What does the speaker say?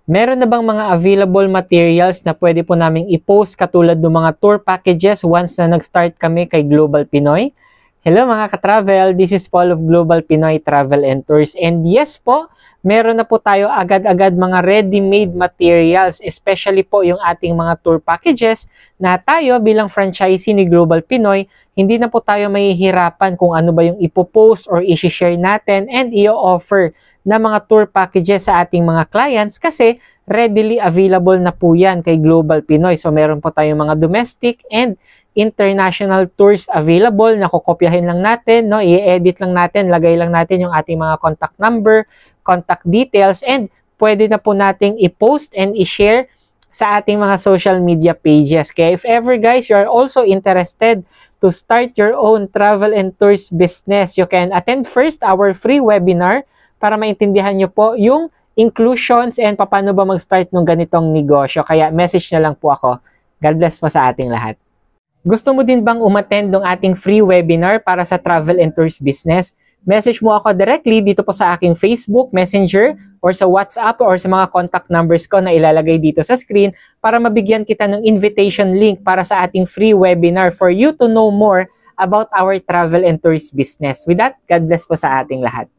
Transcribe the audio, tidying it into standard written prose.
Meron na bang mga available materials na pwede po naming i-post katulad ng mga tour packages once na nag-start kami kay Global Pinoy? Hello mga ka-travel, this is Paul of Global Pinoy Travel and Tours. And yes po, meron na po tayo agad-agad mga ready-made materials, especially po yung ating mga tour packages na tayo bilang franchisee ni Global Pinoy, hindi na po tayo mahihirapan kung ano ba yung ipopost or i-share natin and i-offer na mga tour packages sa ating mga clients kasi readily available na po yan kay Global Pinoy. So meron po tayong mga domestic and international tours available na kukopyahin lang natin, no? I-edit lang natin, lagay lang natin yung ating mga contact number, contact details, and pwede na po nating i-post and i-share sa ating mga social media pages. Kaya if ever guys, you are also interested to start your own travel and tours business, you can attend first our free webinar para maintindihan nyo po yung inclusions and paano ba mag-start ng ganitong negosyo. Kaya message na lang po ako. God bless po sa ating lahat. Gusto mo din bang umattend ng ating free webinar para sa travel and tours business? Message mo ako directly dito po sa aking Facebook, Messenger, or sa WhatsApp or sa mga contact numbers ko na ilalagay dito sa screen para mabigyan kita ng invitation link para sa ating free webinar for you to know more about our travel and tours business. With that, God bless po sa ating lahat.